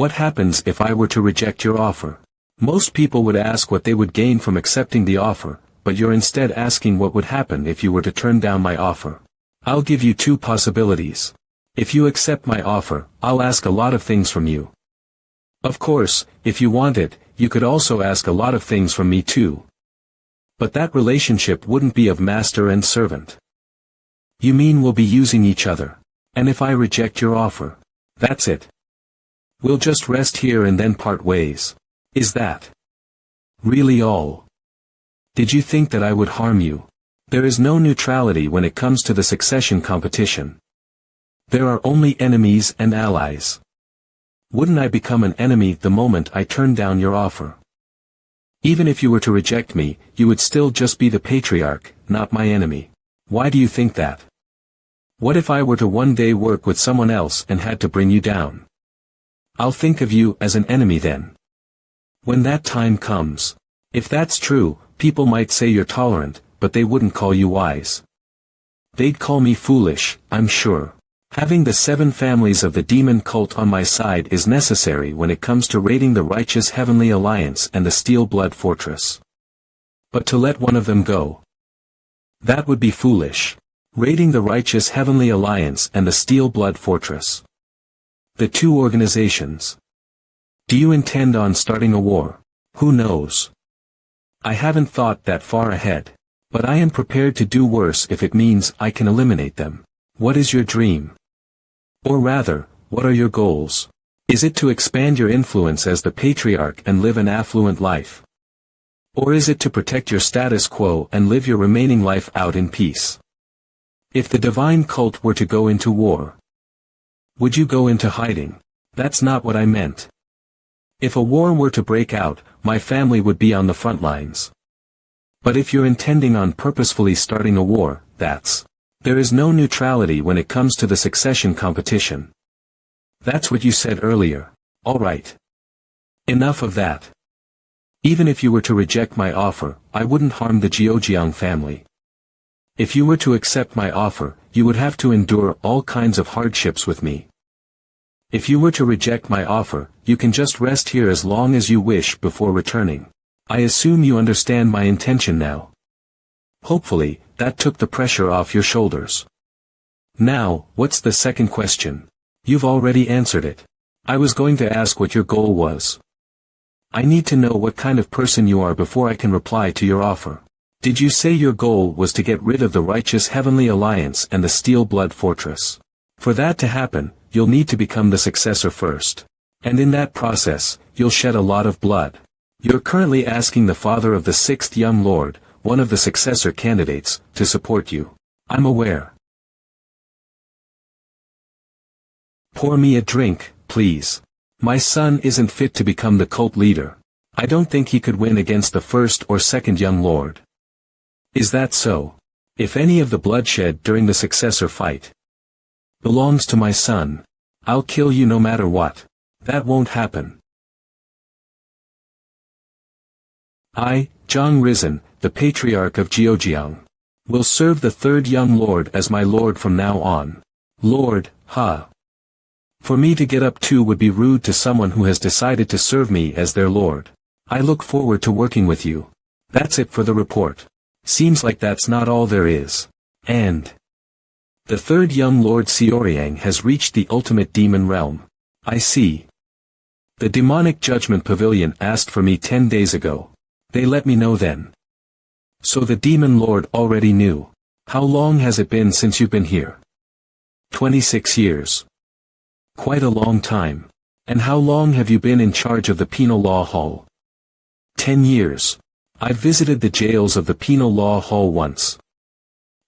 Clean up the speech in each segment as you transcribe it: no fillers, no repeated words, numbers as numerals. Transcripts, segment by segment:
What happens if I were to reject your offer? Most people would ask what they would gain from accepting the offer, but you're instead asking what would happen if you were to turn down my offer. I'll give you two possibilities. If you accept my offer, I'll ask a lot of things from you. Of course, if you want it, you could also ask a lot of things from me too. But that relationship wouldn't be of master and servant. You mean we'll be using each other? And if I reject your offer? That's it. We'll just rest here and then part ways. Is that really all? Did you think that I would harm you? There is no neutrality when it comes to the succession competition. There are only enemies and allies. Wouldn't I become an enemy the moment I turned down your offer? Even if you were to reject me, you would still just be the patriarch, not my enemy. Why do you think that? What if I were to one day work with someone else and had to bring you down? I'll think of you as an enemy then. When that time comes. If that's true, people might say you're tolerant, but they wouldn't call you wise. They'd call me foolish, I'm sure. Having the 7 families of the demon cult on my side is necessary when it comes to raiding the righteous heavenly alliance and the steel blood fortress. But to let one of them go, that would be foolish. Raiding the righteous heavenly alliance and the steel blood fortress. The two organizations. Do you intend on starting a war? Who knows? I haven't thought that far ahead. But I am prepared to do worse if it means I can eliminate them. What is your dream? Or rather, what are your goals? Is it to expand your influence as the patriarch and live an affluent life? Or is it to protect your status quo and live your remaining life out in peace? If the divine cult were to go into war, would you go into hiding? That's not what I meant. If a war were to break out, my family would be on the front lines. But if you're intending on purposefully starting a war, there is no neutrality when it comes to the succession competition. That's what you said earlier. All right. Enough of that. Even if you were to reject my offer, I wouldn't harm the Jeojiang family. If you were to accept my offer, you would have to endure all kinds of hardships with me. If you were to reject my offer, you can just rest here as long as you wish before returning. I assume you understand my intention now. Hopefully, that took the pressure off your shoulders. Now, what's the second question? You've already answered it. I was going to ask what your goal was. I need to know what kind of person you are before I can reply to your offer. Did you say your goal was to get rid of the righteous heavenly alliance and the steel blood fortress? For that to happen, you'll need to become the successor first. And in that process, you'll shed a lot of blood. You're currently asking the father of the 6th young lord, one of the successor candidates, to support you. I'm aware. Pour me a drink, please. My son isn't fit to become the cult leader. I don't think he could win against the 1st or 2nd young lord. Is that so? If any of the bloodshed during the successor fight belongs to my son, I'll kill you no matter what. That won't happen. I, Zhang Rizan, the Patriarch of Jeojiang, will serve the 3rd young lord as my lord from now on. Lord, ha. For me to get up to would be rude to someone who has decided to serve me as their lord. I look forward to working with you. That's it for the report. Seems like that's not all there is. And the 3rd young lord Xioriang has reached the ultimate demon realm. I see. The demonic judgment pavilion asked for me 10 days ago. They let me know then. So the demon lord already knew. How long has it been since you've been here? 26 years. Quite a long time. And how long have you been in charge of the penal law hall? 10 years. I've visited the jails of the penal law hall once.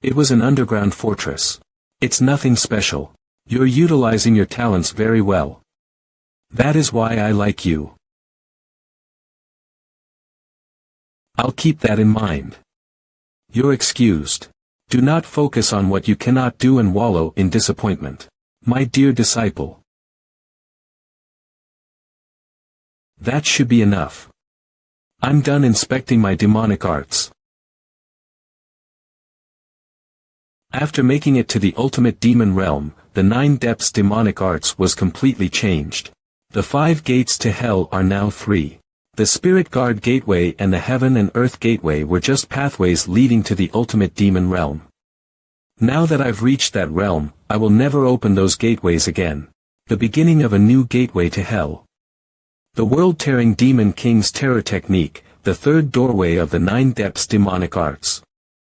It was an underground fortress. It's nothing special. You're utilizing your talents very well. That is why I like you. I'll keep that in mind. You're excused. Do not focus on what you cannot do and wallow in disappointment. My dear disciple. That should be enough. I'm done inspecting my demonic arts. After making it to the ultimate demon realm, the 9 depths demonic arts was completely changed. The 5 gates to hell are now 3. The Spirit Guard Gateway and the Heaven and Earth Gateway were just pathways leading to the ultimate demon realm. Now that I've reached that realm, I will never open those gateways again. The beginning of a new gateway to hell. The world-tearing Demon King's terror technique, the 3rd doorway of the 9 depths demonic arts.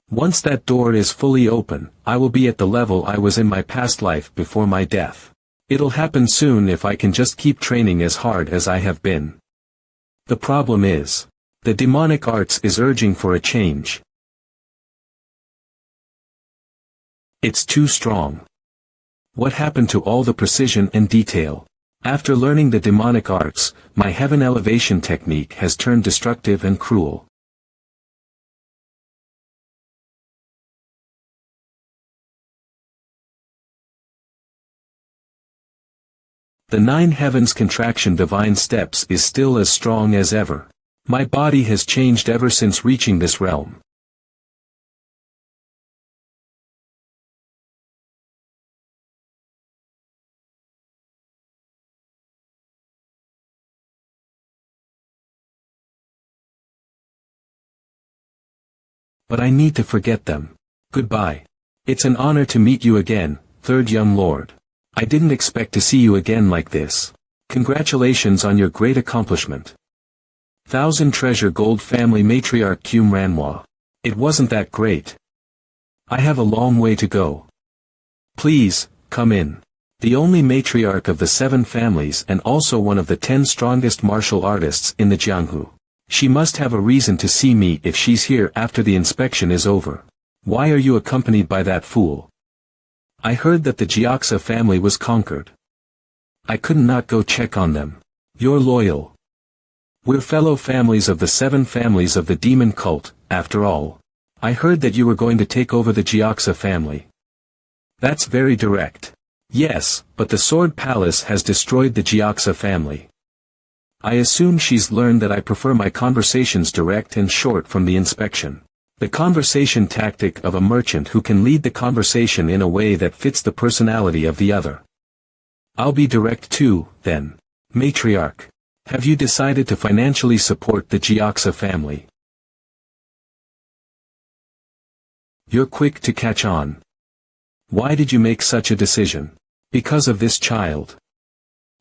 Once that door is fully open, I will be at the level I was in my past life before my death. It'll happen soon if I can just keep training as hard as I have been. The problem is, the demonic arts is urging for a change. It's too strong. What happened to all the precision and detail? After learning the demonic arts, my heaven elevation technique has turned destructive and cruel. The 9 heavens contraction divine steps is still as strong as ever. My body has changed ever since reaching this realm. But I need to forget them. Goodbye. It's an honor to meet you again, 3rd young lord. I didn't expect to see you again like this. Congratulations on your great accomplishment. 1000 Treasure Gold Family Matriarch MANHWA. It wasn't that great. I have a long way to go. Please, come in. The only matriarch of the 7 families and also one of the 10 strongest martial artists in the Jianghu. She must have a reason to see me if she's here after the inspection is over. Why are you accompanied by that fool? I heard that the Jiaxa family was conquered. I couldn't not go check on them. You're loyal. We're fellow families of the 7 families of the demon cult, after all. I heard that you were going to take over the Jiaxa family. That's very direct. Yes, but the Sword Palace has destroyed the Jiaxa family. I assume she's learned that I prefer my conversations direct and short from the inspection. The conversation tactic of a merchant who can lead the conversation in a way that fits the personality of the other. I'll be direct too, then. Matriarch. Have you decided to financially support the Jiaxa family? You're quick to catch on. Why did you make such a decision? Because of this child.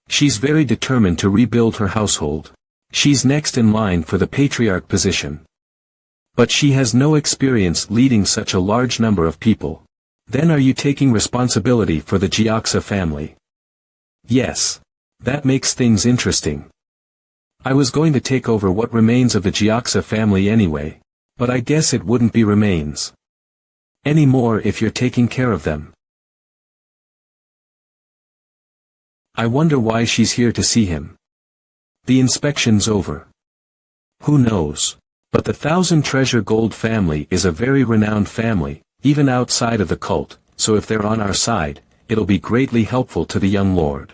She's very determined to rebuild her household. She's next in line for the patriarch position. But she has no experience leading such a large number of people. Then are you taking responsibility for the Jiaxa family? Yes. That makes things interesting. I was going to take over what remains of the Jiaxa family anyway, but I guess it wouldn't be remains anymore if you're taking care of them. I wonder why she's here to see him. The inspection's over. Who knows? But the 1000 Treasure Gold family is a very renowned family, even outside of the cult, so if they're on our side, it'll be greatly helpful to the young lord.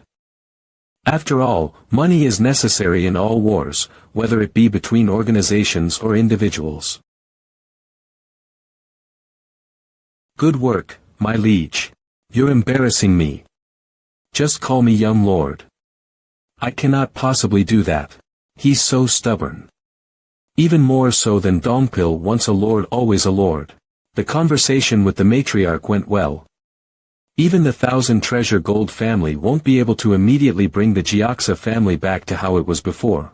After all, money is necessary in all wars, whether it be between organizations or individuals. Good work, my liege. You're embarrassing me. Just call me young lord. I cannot possibly do that. He's so stubborn. Even more so than Dongpil, once a lord always a lord. The conversation with the matriarch went well. Even the 1000 Treasure Gold family won't be able to immediately bring the Jiaxa family back to how it was before.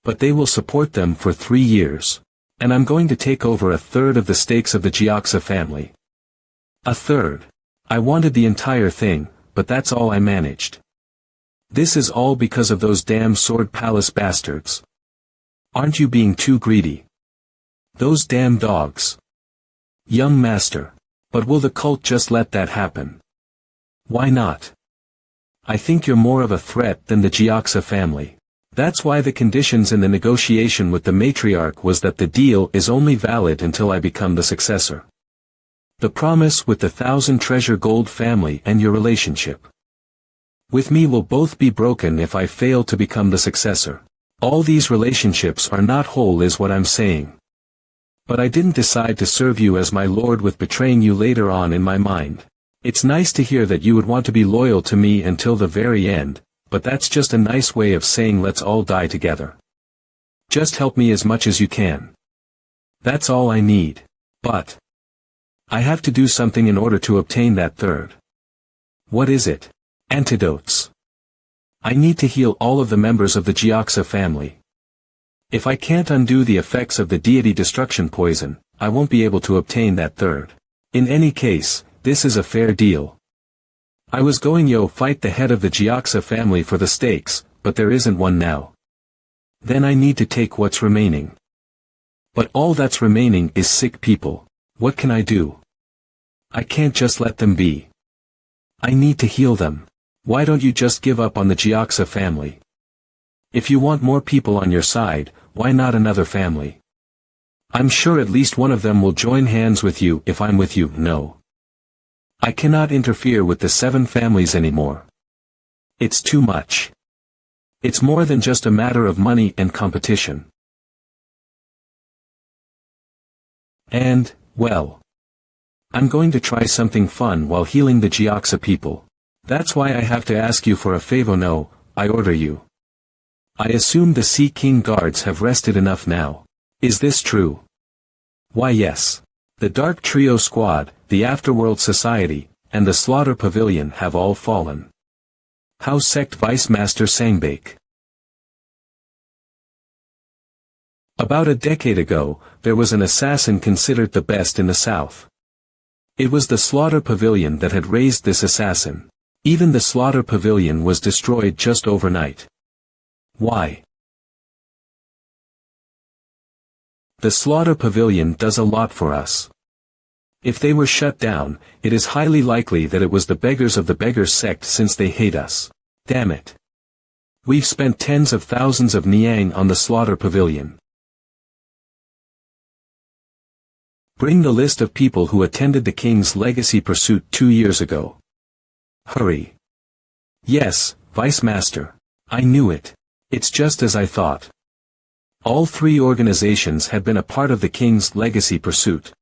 But they will support them for 3 years. And I'm going to take over a third of the stakes of the Jiaxa family. A third. I wanted the entire thing, but that's all I managed. This is all because of those damn Sword Palace bastards. Aren't you being too greedy? Those damn dogs. Young master. But will the cult just let that happen? Why not? I think you're more of a threat than the Jiaxa family. That's why the conditions in the negotiation with the matriarch was that the deal is only valid until I become the successor. The promise with the 1000 Treasure Gold family and your relationship with me will both be broken if I fail to become the successor. All these relationships are not whole is what I'm saying. But I didn't decide to serve you as my lord with betraying you later on in my mind. It's nice to hear that you would want to be loyal to me until the very end, but that's just a nice way of saying let's all die together. Just help me as much as you can. That's all I need. But I have to do something in order to obtain that third. What is it? Antidotes. I need to heal all of the members of the Gyoxa family. If I can't undo the effects of the deity destruction poison, I won't be able to obtain that third. In any case, this is a fair deal. I was going to fight the head of the Gyoxa family for the stakes, but there isn't one now. Then I need to take what's remaining. But all that's remaining is sick people. What can I do? I can't just let them be. I need to heal them. Why don't you just give up on the Gyoxa family? If you want more people on your side, why not another family? I'm sure at least one of them will join hands with you if I'm with you. No. I cannot interfere with the 7 families anymore. It's too much. It's more than just a matter of money and competition. And, well, I'm going to try something fun while healing the Gyoxa people. That's why I have to ask you for a favor. No, I order you. I assume the Sea King guards have rested enough now. Is this true? Why yes. The Dark Trio Squad, the Afterworld Society, and the Slaughter Pavilion have all fallen. House Sect Vice Master Sangbake. About a decade ago, there was an assassin considered the best in the South. It was the Slaughter Pavilion that had raised this assassin. Even the Slaughter Pavilion was destroyed just overnight. Why? The Slaughter Pavilion does a lot for us. If they were shut down, it is highly likely that it was the beggars of the Beggars sect since they hate us. Damn it. We've spent tens of thousands of Niang on the Slaughter Pavilion. Bring the list of people who attended the King's Legacy Pursuit 2 years ago. Hurry. Yes, Vice Master. I knew it. It's just as I thought. All 3 organizations had been a part of the King's Legacy Pursuit.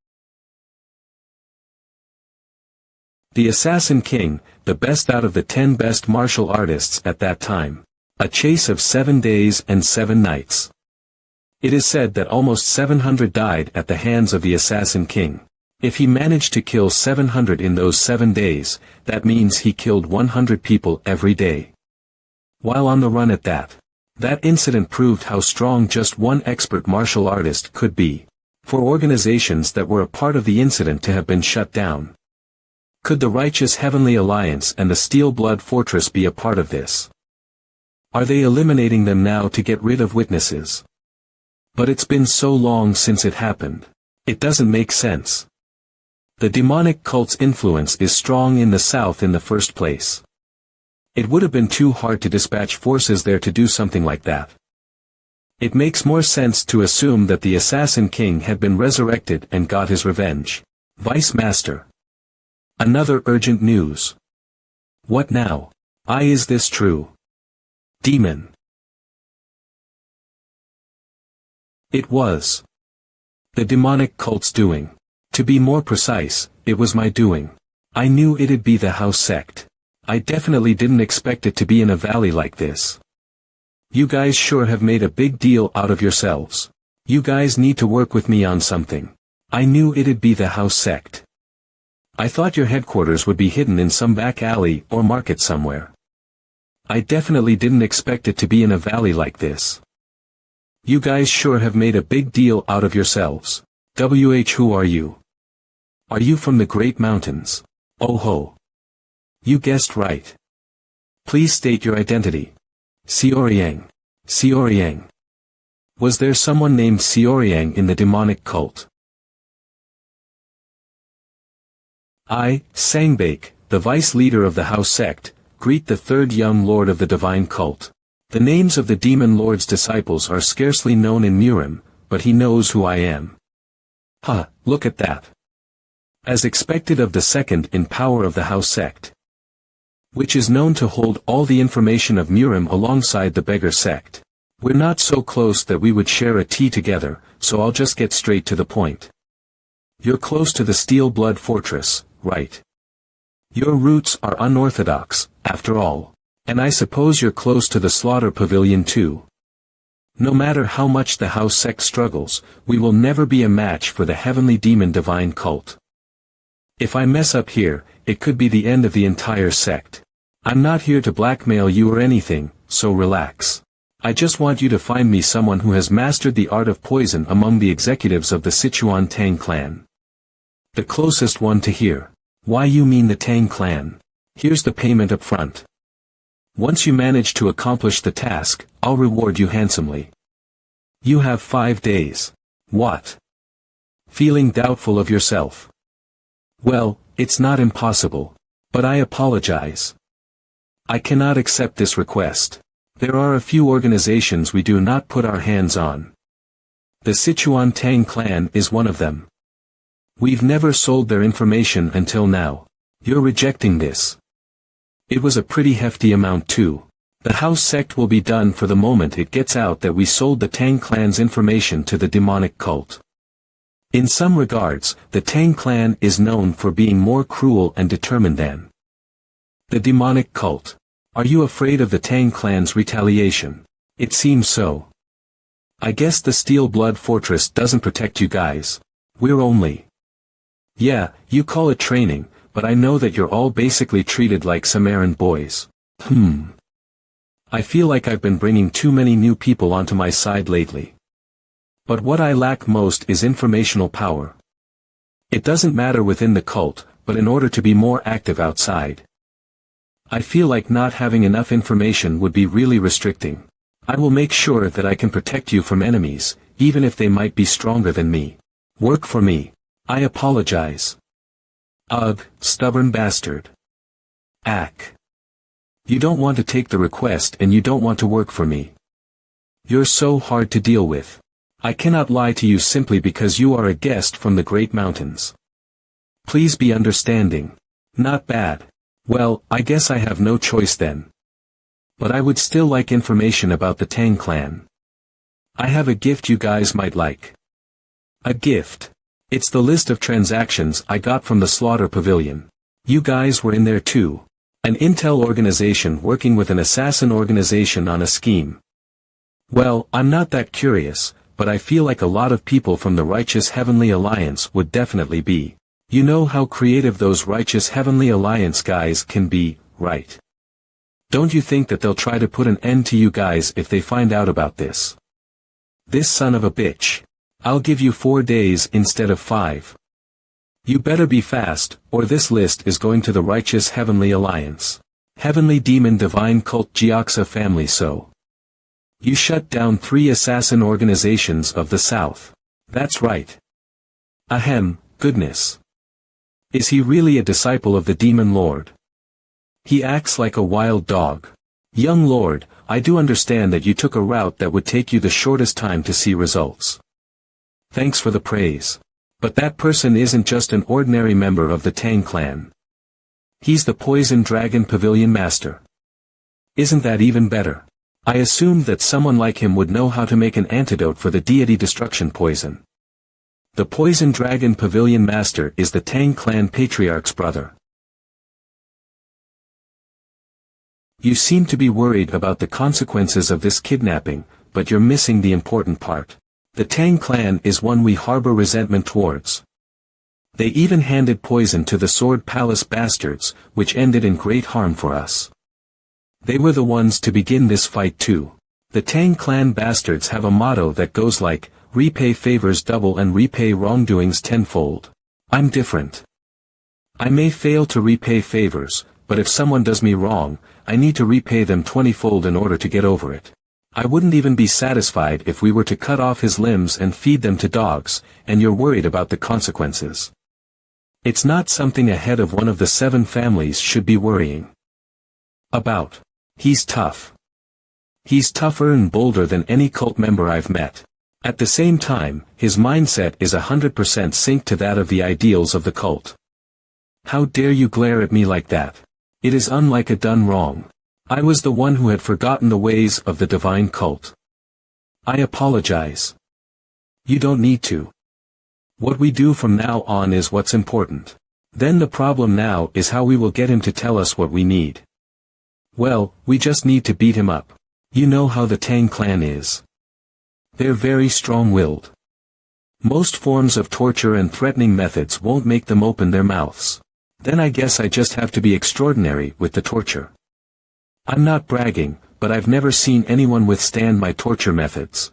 The Assassin King, the best out of the 10 best martial artists at that time. A chase of 7 days and 7 nights. It is said that almost 700 died at the hands of the Assassin King. If he managed to kill 700 in those 7 days, that means he killed 100 people every day. While on the run at that. That incident proved how strong just one expert martial artist could be. For organizations that were a part of the incident to have been shut down. Could the Righteous Heavenly Alliance and the Steel Blood Fortress be a part of this? Are they eliminating them now to get rid of witnesses? But it's been so long since it happened. It doesn't make sense. The demonic cult's influence is strong in the South in the first place. It would have been too hard to dispatch forces there to do something like that. It makes more sense to assume that the Assassin King had been resurrected and got his revenge. Vice Master. Another urgent news. What now? Is this true? Demon. It was. The demonic cult's doing. To be more precise, it was my doing. I knew it'd be the house sect. I definitely didn't expect it to be in a valley like this. You guys sure have made a big deal out of yourselves. You guys need to work with me on something. I knew it'd be the house sect. I thought your headquarters would be hidden in some back alley or market somewhere. I definitely didn't expect it to be in a valley like this. You guys sure have made a big deal out of yourselves. Who are you? Are you from the Great Mountains? Oh ho. You guessed right. Please state your identity. Xioriang. Xioriang. Was there someone named Xioriang in the demonic cult? I, Sangbake, the vice leader of the house sect, greet the 3rd young lord of the divine cult. The names of the demon lord's disciples are scarcely known in Murim, but he knows who I am. Huh, look at that. As expected of the 2nd in power of the house sect. Which is known to hold all the information of Murim alongside the beggar sect. We're not so close that we would share a tea together, so I'll just get straight to the point. You're close to the Steel Blood Fortress, right? Your roots are unorthodox, after all. And I suppose you're close to the slaughter pavilion too. No matter how much the house sect struggles, we will never be a match for the heavenly demon divine cult. If I mess up here, it could be the end of the entire sect. I'm not here to blackmail you or anything, so relax. I just want you to find me someone who has mastered the art of poison among the executives of the Sichuan Tang clan. The closest one to here. Why you mean the Tang clan? Here's the payment up front. Once you manage to accomplish the task, I'll reward you handsomely. You have 5 days. What? Feeling doubtful of yourself? Well, it's not impossible. But I apologize. I cannot accept this request. There are a few organizations we do not put our hands on. The Sichuan Tang clan is one of them. We've never sold their information until now. You're rejecting this. It was a pretty hefty amount too. The house sect will be done for the moment it gets out that we sold the Tang clan's information to the demonic cult. In some regards, the Tang clan is known for being more cruel and determined than the demonic cult. Are you afraid of the Tang clan's retaliation? It seems so. I guess the Steel Blood Fortress doesn't protect you guys. We're only... Yeah, you call it training, but I know that you're all basically treated like some errand boys. I feel like I've been bringing too many new people onto my side lately. But what I lack most is informational power. It doesn't matter within the cult, but in order to be more active outside. I feel like not having enough information would be really restricting. I will make sure that I can protect you from enemies, even if they might be stronger than me. Work for me. I apologize. Ugh, stubborn bastard. Ack. You don't want to take the request and you don't want to work for me. You're so hard to deal with. I cannot lie to you simply because you are a guest from the Great Mountains. Please be understanding. Not bad. Well, I guess I have no choice then. But I would still like information about the Tang clan. I have a gift you guys might like. A gift. It's the list of transactions I got from the slaughter pavilion. You guys were in there too. An intel organization working with an assassin organization on a scheme. Well, I'm not that curious, but I feel like a lot of people from the Righteous Heavenly Alliance would definitely be. You know how creative those Righteous Heavenly Alliance guys can be, right? Don't you think that they'll try to put an end to you guys if they find out about this? This son of a bitch. I'll give you 4 days instead of 5. You better be fast, or this list is going to the Righteous Heavenly Alliance. Heavenly Demon Divine Cult Jiaxa Family. So you shut down 3 assassin organizations of the South. That's right. Ahem, goodness. Is he really a disciple of the Demon Lord? He acts like a wild dog. Young Lord, I do understand that you took a route that would take you the shortest time to see results. Thanks for the praise. But that person isn't just an ordinary member of the Tang clan. He's the Poison Dragon Pavilion Master. Isn't that even better? I assumed that someone like him would know how to make an antidote for the deity destruction poison. The Poison Dragon Pavilion Master is the Tang clan patriarch's brother. You seem to be worried about the consequences of this kidnapping, but you're missing the important part. The Tang clan is one we harbor resentment towards. They even handed poison to the Sword Palace bastards, which ended in great harm for us. They were the ones to begin this fight too. The Tang clan bastards have a motto that goes like, repay favors double and repay wrongdoings tenfold. I'm different. I may fail to repay favors, but if someone does me wrong, I need to repay them 20-fold in order to get over it. I wouldn't even be satisfied if we were to cut off his limbs and feed them to dogs, and you're worried about the consequences. It's not something a head of one of the 7 families should be worrying about. He's tough. He's tougher and bolder than any cult member I've met. At the same time, his mindset is 100% synced to that of the ideals of the cult. How dare you glare at me like that? It is unlike a done wrong. I was the one who had forgotten the ways of the divine cult. I apologize. You don't need to. What we do from now on is what's important. Then the problem now is how we will get him to tell us what we need. Well, we just need to beat him up. You know how the Tang clan is. They're very strong-willed. Most forms of torture and threatening methods won't make them open their mouths. Then I guess I just have to be extraordinary with the torture. I'm not bragging, but I've never seen anyone withstand my torture methods.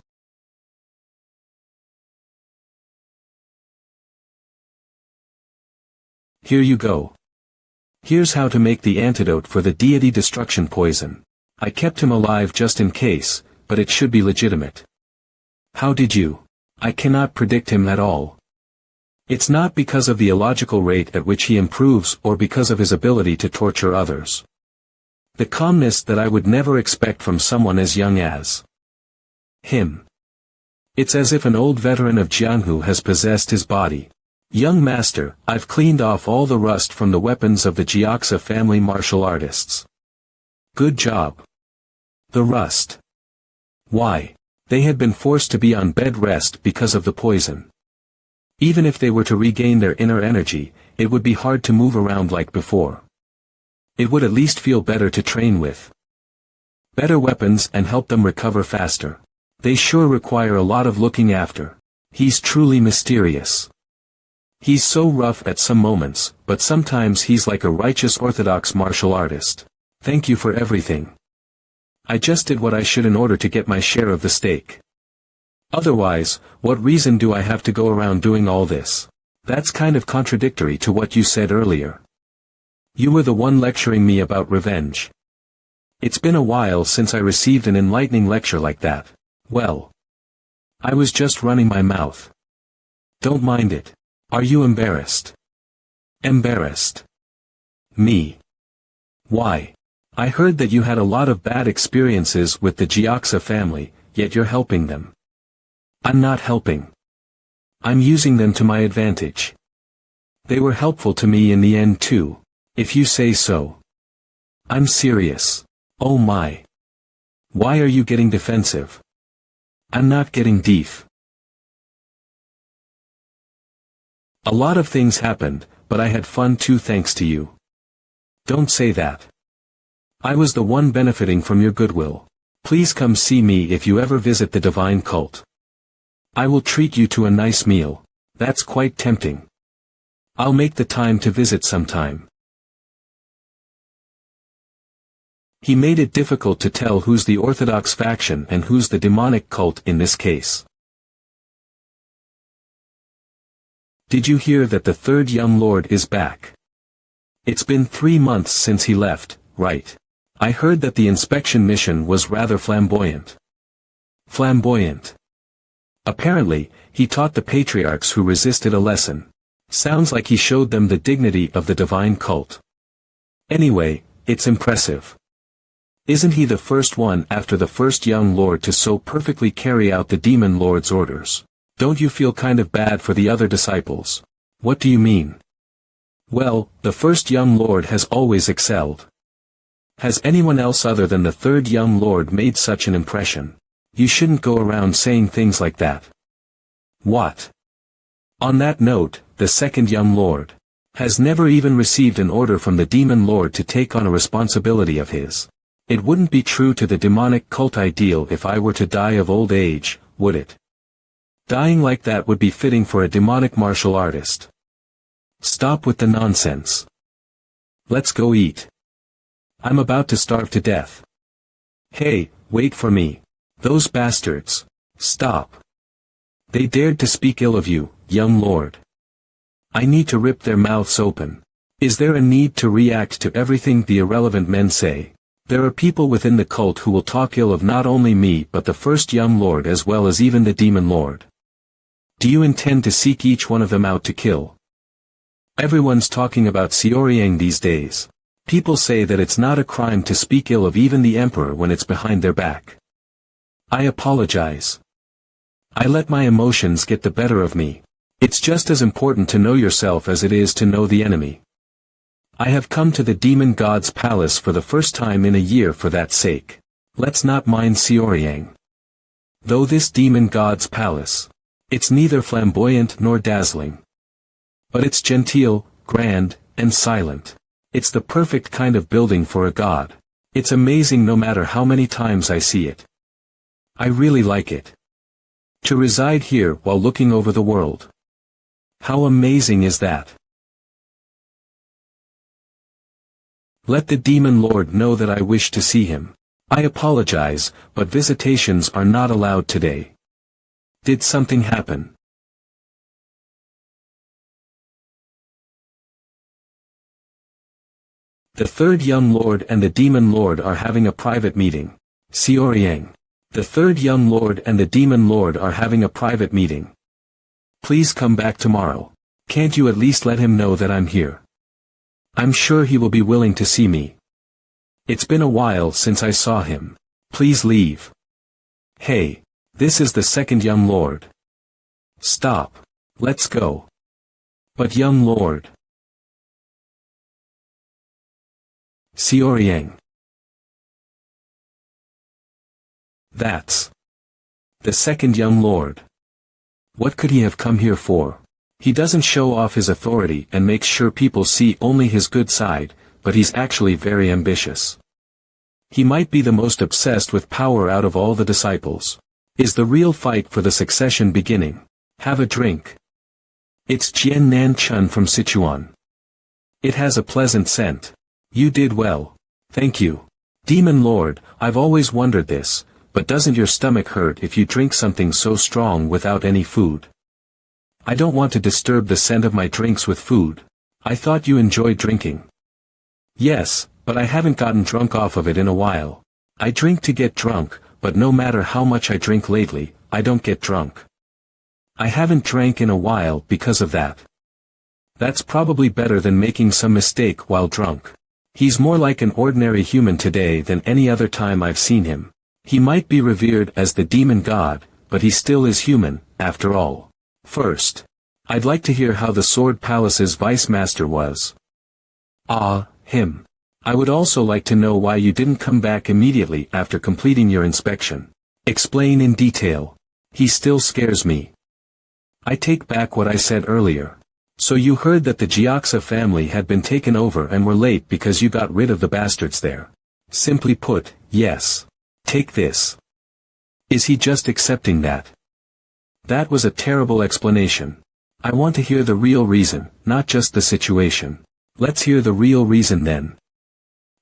Here you go. Here's how to make the antidote for the deity destruction poison. I kept him alive just in case, but it should be legitimate. How did you? I cannot predict him at all. It's not because of the illogical rate at which he improves or because of his ability to torture others. The calmness that I would never expect from someone as young as him. It's as if an old veteran of Jianghu has possessed his body. Young master, I've cleaned off all the rust from the weapons of the Jiaxa family martial artists. Good job. The rust. Why? They had been forced to be on bed rest because of the poison. Even if they were to regain their inner energy, it would be hard to move around like before. It would at least feel better to train with better weapons and help them recover faster. They sure require a lot of looking after. He's truly mysterious. He's so rough at some moments, but sometimes he's like a righteous orthodox martial artist. Thank you for everything. I just did what I should in order to get my share of the steak. Otherwise, what reason do I have to go around doing all this? That's kind of contradictory to what you said earlier. You were the one lecturing me about revenge. It's been a while since I received an enlightening lecture like that. Well, I was just running my mouth. Don't mind it. Are you embarrassed? Embarrassed? Me? Why? I heard that you had a lot of bad experiences with the Jiaxa family, yet you're helping them. I'm not helping. I'm using them to my advantage. They were helpful to me in the end too, if you say so. I'm serious. Oh my. Why are you getting defensive? I'm not getting deef. A lot of things happened, but I had fun too thanks to you. Don't say that. I was the one benefiting from your goodwill. Please come see me if you ever visit the divine cult. I will treat you to a nice meal. That's quite tempting. I'll make the time to visit sometime. He made it difficult to tell who's the orthodox faction and who's the demonic cult in this case. Did you hear that the third young lord is back? It's been 3 months since he left, right? I heard that the inspection mission was rather flamboyant. Flamboyant. Apparently, he taught the patriarchs who resisted a lesson. Sounds like he showed them the dignity of the divine cult. Anyway, it's impressive. Isn't he the first one after the first young lord to so perfectly carry out the demon lord's orders? Don't you feel kind of bad for the other disciples? What do you mean? Well, the first young lord has always excelled. Has anyone else other than the third young lord made such an impression? You shouldn't go around saying things like that. What? On that note, the second young lord has never even received an order from the demon lord to take on a responsibility of his. It wouldn't be true to the demonic cult ideal if I were to die of old age, would it? Dying like that would be fitting for a demonic martial artist. Stop with the nonsense. Let's go eat. I'm about to starve to death. Hey, wait for me. Those bastards. Stop. They dared to speak ill of you, young lord. I need to rip their mouths open. Is there a need to react to everything the irrelevant men say? There are people within the cult who will talk ill of not only me but the first young lord as well as even the demon lord. Do you intend to seek each one of them out to kill? Everyone's talking about Xiaoyang these days. People say that it's not a crime to speak ill of even the emperor when it's behind their back. I apologize. I let my emotions get the better of me. It's just as important to know yourself as it is to know the enemy. I have come to the demon god's palace for the first time in a year for that sake. Let's not mind Xiaoyang. Though this demon god's palace, it's neither flamboyant nor dazzling. But it's genteel, grand, and silent. It's the perfect kind of building for a god. It's amazing no matter how many times I see it. I really like it. To reside here while looking over the world. How amazing is that? Let the demon lord know that I wish to see him. I apologize, but visitations are not allowed today. Did something happen? The third young lord and the demon lord are having a private meeting. Xioriang. The third young lord and the demon lord are having a private meeting. Please come back tomorrow. Can't you at least let him know that I'm here? I'm sure he will be willing to see me. It's been a while since I saw him. Please leave. Hey, this is the second young lord. Stop. Let's go. But young lord. Xioriang. That's the second young lord. What could he have come here for? He doesn't show off his authority and makes sure people see only his good side, but he's actually very ambitious. He might be the most obsessed with power out of all the disciples. Is the real fight for the succession beginning? Have a drink. It's Jian Nan Chun from Sichuan. It has a pleasant scent. You did well. Thank you. Demon Lord, I've always wondered this, but doesn't your stomach hurt if you drink something so strong without any food? I don't want to disturb the scent of my drinks with food. I thought you enjoyed drinking. Yes, but I haven't gotten drunk off of it in a while. I drink to get drunk, but no matter how much I drink lately, I don't get drunk. I haven't drank in a while because of that. That's probably better than making some mistake while drunk. He's more like an ordinary human today than any other time I've seen him. He might be revered as the demon god, but he still is human, after all. First, I'd like to hear how the Sword Palace's vice master was. Ah, him. I would also like to know why you didn't come back immediately after completing your inspection. Explain in detail. He still scares me. I take back what I said earlier. So you heard that the Jiaxa family had been taken over and were late because you got rid of the bastards there. Simply put, yes. Take this. Is he just accepting that? That was a terrible explanation. I want to hear the real reason, not just the situation. Let's hear the real reason then.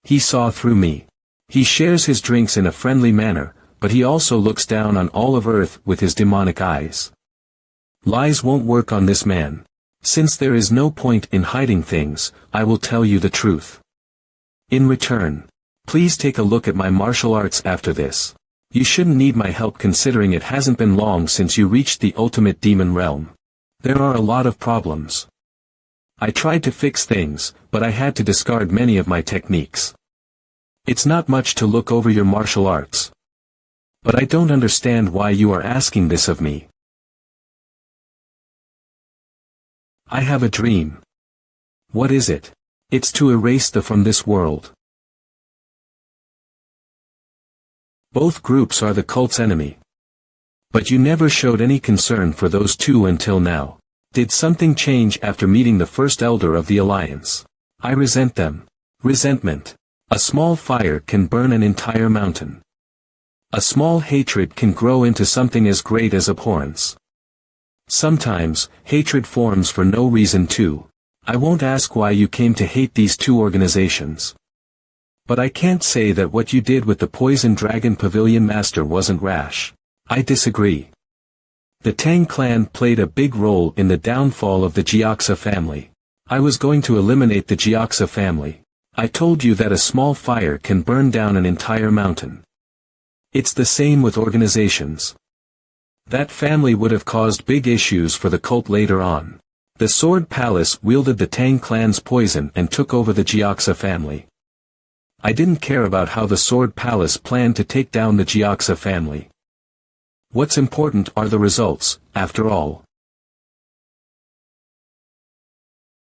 He saw through me. He shares his drinks in a friendly manner, but he also looks down on all of Earth with his demonic eyes. Lies won't work on this man. Since there is no point in hiding things, I will tell you the truth. In return, please take a look at my martial arts after this. You shouldn't need my help considering it hasn't been long since you reached the ultimate demon realm. There are a lot of problems. I tried to fix things, but I had to discard many of my techniques. It's not much to look over your martial arts. But I don't understand why you are asking this of me. I have a dream. What is it? It's to erase the from this world. Both groups are the cult's enemy. But you never showed any concern for those two until now. Did something change after meeting the first elder of the alliance? I resent them. Resentment. A small fire can burn an entire mountain. A small hatred can grow into something as great as abhorrence. Sometimes, hatred forms for no reason too. I won't ask why you came to hate these two organizations. But I can't say that what you did with the Poison Dragon Pavilion Master wasn't rash. I disagree. The Tang clan played a big role in the downfall of the Jiaxa family. I was going to eliminate the Jiaxa family. I told you that a small fire can burn down an entire mountain. It's the same with organizations. That family would have caused big issues for the cult later on. The Sword Palace wielded the Tang clan's poison and took over the Jiaxa family. I didn't care about how the Sword Palace planned to take down the Jiaxa family. What's important are the results, after all.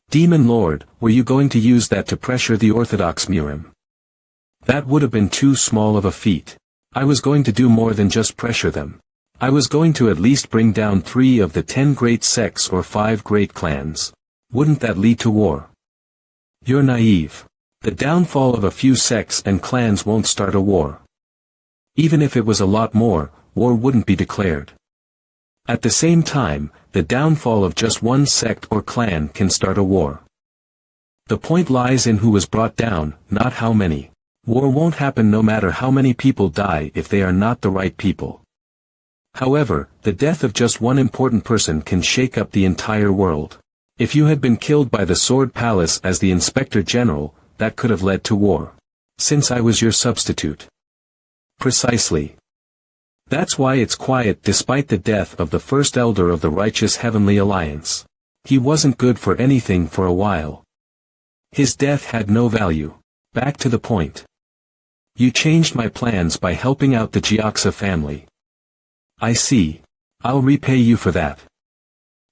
Demon Lord, were you going to use that to pressure the Orthodox Murim? That would have been too small of a feat. I was going to do more than just pressure them. I was going to at least bring down 3 of the 10 great sects or 5 great clans. Wouldn't that lead to war? You're naive. The downfall of a few sects and clans won't start a war. Even if it was a lot more, war wouldn't be declared. At the same time, the downfall of just one sect or clan can start a war. The point lies in who was brought down, not how many. War won't happen no matter how many people die if they are not the right people. However, the death of just one important person can shake up the entire world. If you had been killed by the Sword Palace as the Inspector General, that could have led to war. Since I was your substitute. Precisely. That's why it's quiet despite the death of the first elder of the righteous Heavenly Alliance. He wasn't good for anything for a while. His death had no value. Back to the point. You changed my plans by helping out the Gioxa family. I see. I'll repay you for that.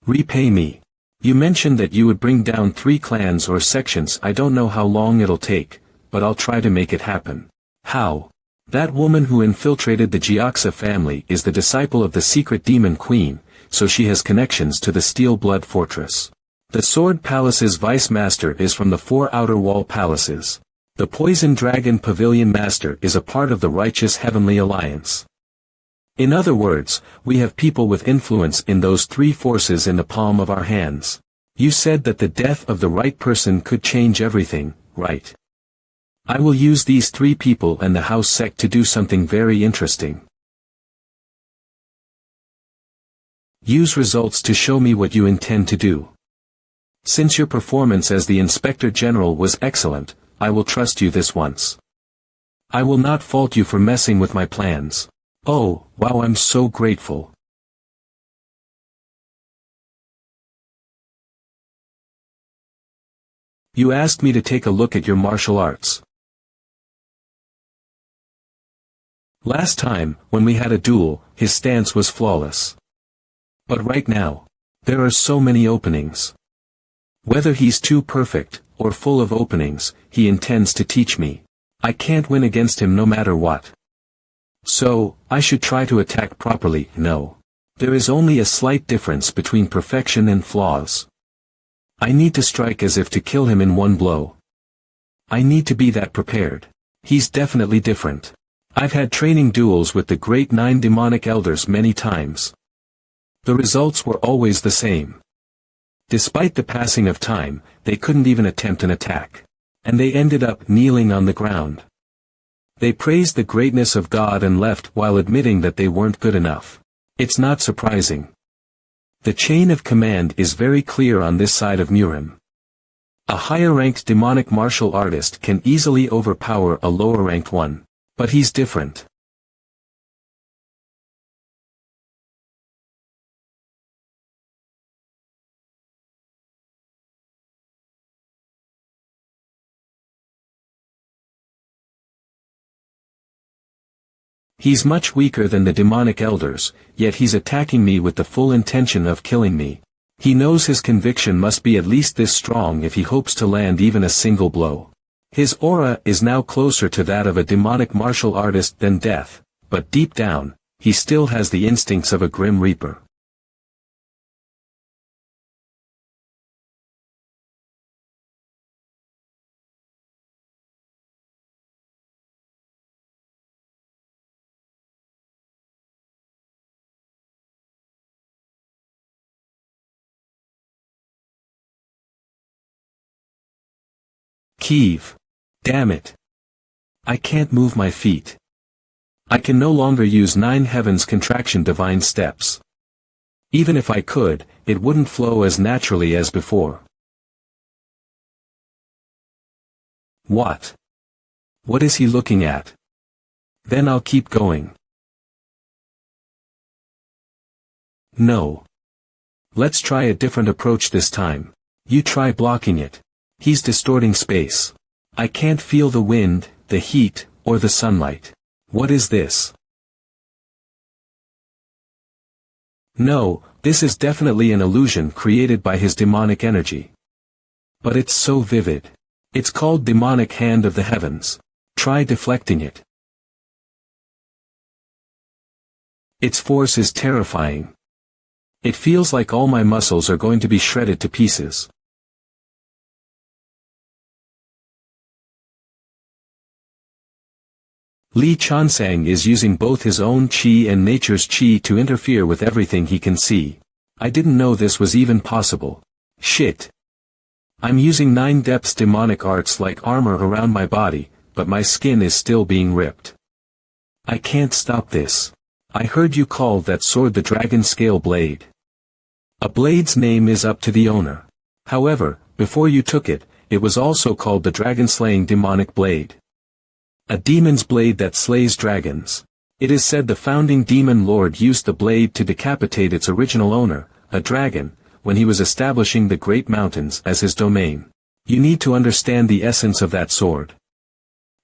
Repay me. You mentioned that you would bring down 3 clans or sections. I don't know how long it'll take, but I'll try to make it happen. How? That woman who infiltrated the Gioxa family is the disciple of the secret demon queen, so she has connections to the Steel Blood Fortress. The Sword Palace's vice master is from the 4 outer wall palaces. The Poison Dragon Pavilion Master is a part of the Righteous Heavenly Alliance. In other words, we have people with influence in those 3 forces in the palm of our hands. You said that the death of the right person could change everything, right? I will use these 3 people and the house sect to do something very interesting. Use results to show me what you intend to do. Since your performance as the Inspector General was excellent, I will trust you this once. I will not fault you for messing with my plans. Oh, wow, I'm so grateful. You asked me to take a look at your martial arts. Last time, when we had a duel, his stance was flawless. But right now, there are so many openings. Whether he's too perfect, or full of openings, he intends to teach me. I can't win against him no matter what. So, I should try to attack properly. No. There is only a slight difference between perfection and flaws. I need to strike as if to kill him in one blow. I need to be that prepared. He's definitely different. I've had training duels with the great 9 demonic elders many times. The results were always the same. Despite the passing of time, they couldn't even attempt an attack. And they ended up kneeling on the ground. They praised the greatness of God and left while admitting that they weren't good enough. It's not surprising. The chain of command is very clear on this side of Murim. A higher-ranked demonic martial artist can easily overpower a lower-ranked one. But he's different. He's much weaker than the demonic elders, yet he's attacking me with the full intention of killing me. He knows his conviction must be at least this strong if he hopes to land even a single blow. His aura is now closer to that of a demonic martial artist than death, but deep down, he still has the instincts of a grim reaper. Kiev. Damn it. I can't move my feet. I can no longer use 9 heavens contraction divine steps. Even if I could, it wouldn't flow as naturally as before. What? What is he looking at? Then I'll keep going. No. Let's try a different approach this time. You try blocking it. He's distorting space. I can't feel the wind, the heat, or the sunlight. What is this? No, this is definitely an illusion created by his demonic energy. But it's so vivid. It's called demonic hand of the heavens. Try deflecting it. Its force is terrifying. It feels like all my muscles are going to be shredded to pieces. Li Chansang is using both his own qi and nature's qi to interfere with everything he can see. I didn't know this was even possible. Shit. I'm using 9 depths demonic arts like armor around my body, but my skin is still being ripped. I can't stop this. I heard you call that sword the dragon scale blade. A blade's name is up to the owner. However, before you took it, it was also called the dragon-slaying demonic blade. A demon's blade that slays dragons. It is said the founding demon lord used the blade to decapitate its original owner, a dragon, when he was establishing the great mountains as his domain. You need to understand the essence of that sword.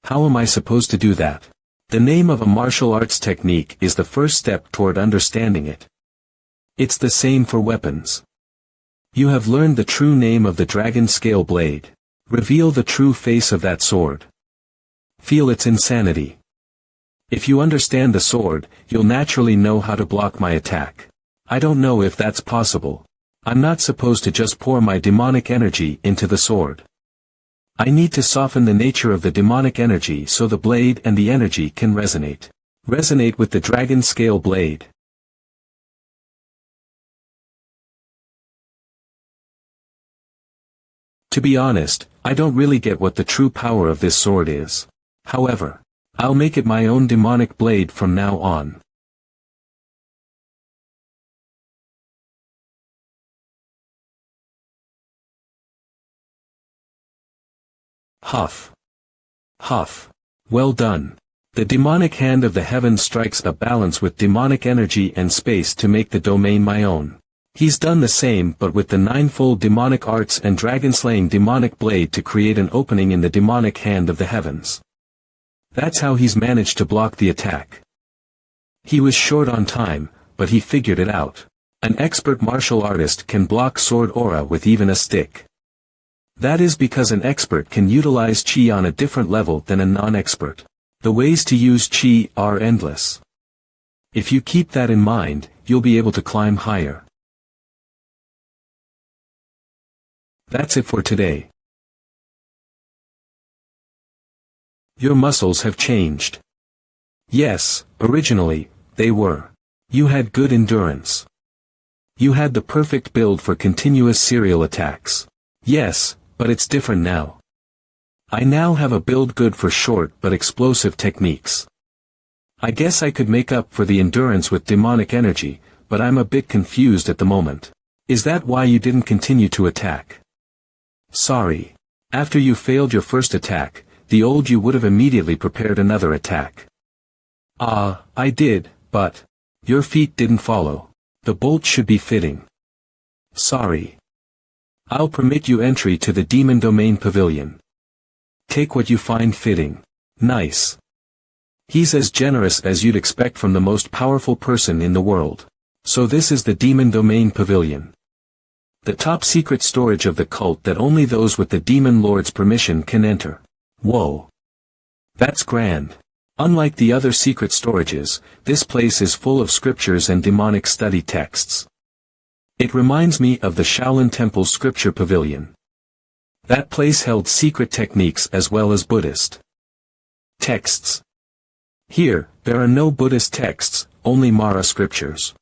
How am I supposed to do that? The name of a martial arts technique is the first step toward understanding it. It's the same for weapons. You have learned the true name of the dragon scale blade. Reveal the true face of that sword. Feel its insanity. If you understand the sword, you'll naturally know how to block my attack. I don't know if that's possible. I'm not supposed to just pour my demonic energy into the sword. I need to soften the nature of the demonic energy so the blade and the energy can resonate. Resonate with the dragon scale blade. To be honest, I don't really get what the true power of this sword is. However, I'll make it my own demonic blade from now on. Huff. Huff. Well done. The demonic hand of the heavens strikes a balance with demonic energy and space to make the domain my own. He's done the same but with the ninefold demonic arts and dragon-slaying demonic blade to create an opening in the demonic hand of the heavens. That's how he's managed to block the attack. He was short on time, but he figured it out. An expert martial artist can block sword aura with even a stick. That is because an expert can utilize qi on a different level than a non-expert. The ways to use qi are endless. If you keep that in mind, you'll be able to climb higher. That's it for today. Your muscles have changed. Yes, originally, they were. You had good endurance. You had the perfect build for continuous serial attacks. Yes, but it's different now. I now have a build good for short but explosive techniques. I guess I could make up for the endurance with demonic energy, but I'm a bit confused at the moment. Is that why you didn't continue to attack? Sorry. After you failed your first attack, the old you would have immediately prepared another attack. I did, but your feet didn't follow. The bolt should be fitting. Sorry. I'll permit you entry to the Demon Domain Pavilion. Take what you find fitting. Nice. He's as generous as you'd expect from the most powerful person in the world. So this is the Demon Domain Pavilion. The top secret storage of the cult that only those with the Demon Lord's permission can enter. Whoa. That's grand. Unlike the other secret storages, this place is full of scriptures and demonic study texts. It reminds me of the Shaolin Temple's scripture pavilion. That place held secret techniques as well as Buddhist texts. Here, there are no Buddhist texts, only Mara scriptures.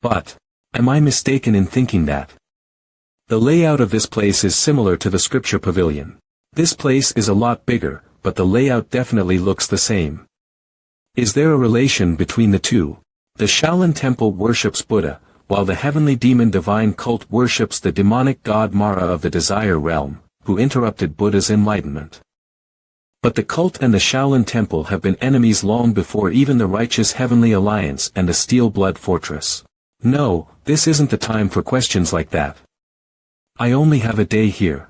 But, am I mistaken in thinking that? The layout of this place is similar to the scripture pavilion. This place is a lot bigger, but the layout definitely looks the same. Is there a relation between the two? The Shaolin Temple worships Buddha, while the heavenly demon divine cult worships the demonic god Mara of the Desire Realm, who interrupted Buddha's enlightenment. But the cult and the Shaolin Temple have been enemies long before even the righteous Heavenly Alliance and the Steel Blood Fortress. No, this isn't the time for questions like that. I only have a day here.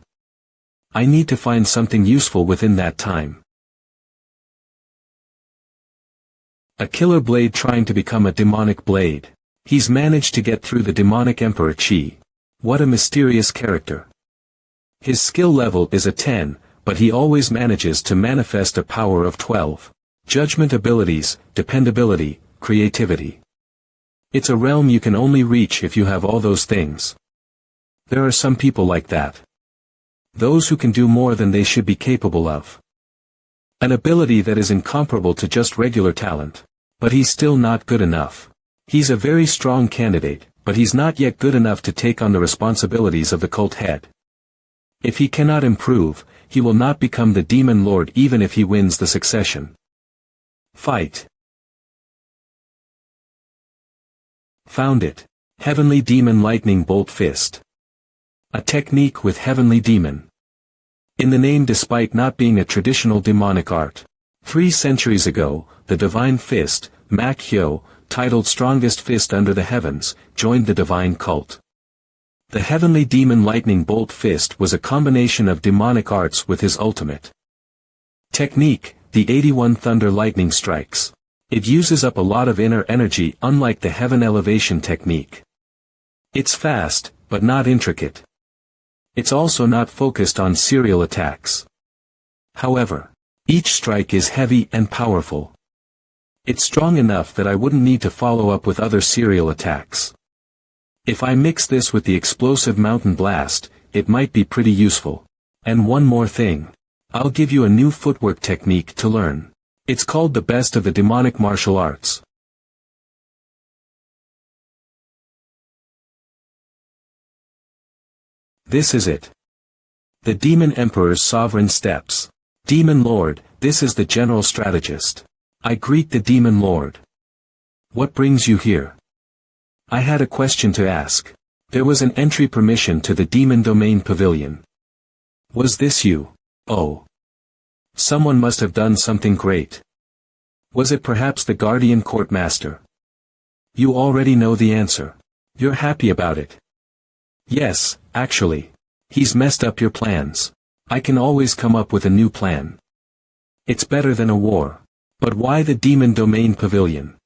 I need to find something useful within that time. A killer blade trying to become a demonic blade. He's managed to get through the demonic Emperor Qi. What a mysterious character. His skill level is a 10, but he always manages to manifest a power of 12. Judgment abilities, dependability, creativity. It's a realm you can only reach if you have all those things. There are some people like that. Those who can do more than they should be capable of. An ability that is incomparable to just regular talent. But he's still not good enough. He's a very strong candidate, but he's not yet good enough to take on the responsibilities of the cult head. If he cannot improve, he will not become the demon lord even if he wins the succession. Fight. Found it. Heavenly Demon Lightning Bolt Fist. A technique with Heavenly Demon in the name despite not being a traditional demonic art. 3 centuries ago, the Divine Fist, MANHWA, titled Strongest Fist Under the Heavens, joined the divine cult. The Heavenly Demon Lightning Bolt Fist was a combination of demonic arts with his ultimate technique, the 81 Thunder Lightning Strikes. It uses up a lot of inner energy unlike the Heaven Elevation technique. It's fast, but not intricate. It's also not focused on serial attacks. However, each strike is heavy and powerful. It's strong enough that I wouldn't need to follow up with other serial attacks. If I mix this with the explosive Mountain Blast, it might be pretty useful. And one more thing. I'll give you a new footwork technique to learn. It's called the best of the demonic martial arts. This is it. The Demon Emperor's Sovereign Steps. Demon Lord, this is the General Strategist. I greet the Demon Lord. What brings you here? I had a question to ask. There was an entry permission to the Demon Domain Pavilion. Was this you? Oh. Someone must have done something great. Was it perhaps the Guardian Court Master? You already know the answer. You're happy about it. Yes, actually. He's messed up your plans. I can always come up with a new plan. It's better than a war. But why the Demon Domain Pavilion?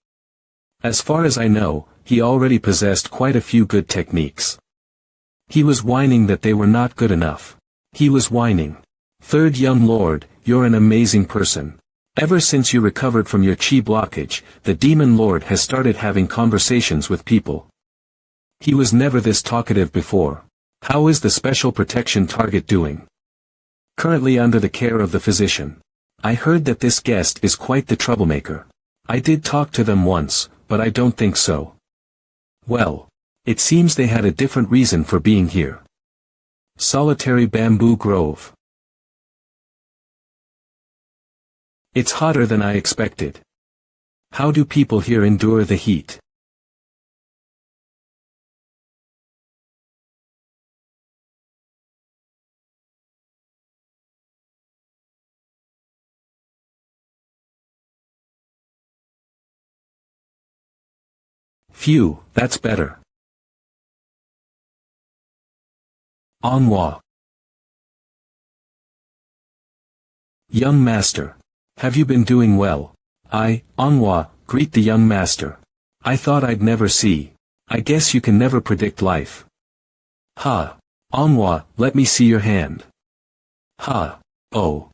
As far as I know, he already possessed quite a few good techniques. He was whining that they were not good enough. He was whining. Third young lord, you're an amazing person. Ever since you recovered from your chi blockage, the Demon Lord has started having conversations with people. He was never this talkative before. How is the special protection target doing? Currently under the care of the physician. I heard that this guest is quite the troublemaker. I did talk to them once, but I don't think so. Well, it seems they had a different reason for being here. Solitary Bamboo Grove. It's hotter than I expected. How do people here endure the heat? Phew, that's better. MANHWA. Young Master. Have you been doing well? MANHWA, greet the young master. I thought I'd never see. I guess you can never predict life. Ha. MANHWA, let me see your hand. Ha. Oh.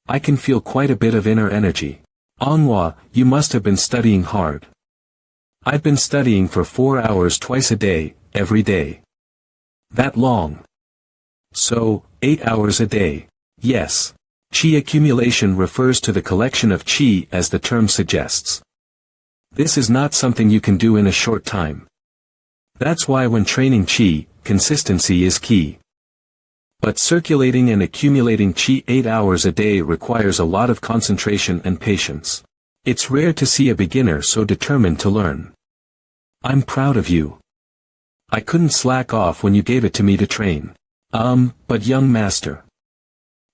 I can feel quite a bit of inner energy. MANHWA, you must have been studying hard. I've been studying for 4 hours twice a day, every day. That long? So, 8 hours a day. Yes. Qi accumulation refers to the collection of qi as the term suggests. This is not something you can do in a short time. That's why when training qi, consistency is key. But circulating and accumulating qi 8 hours a day requires a lot of concentration and patience. It's rare to see a beginner so determined to learn. I'm proud of you. I couldn't slack off when you gave it to me to train. But young master.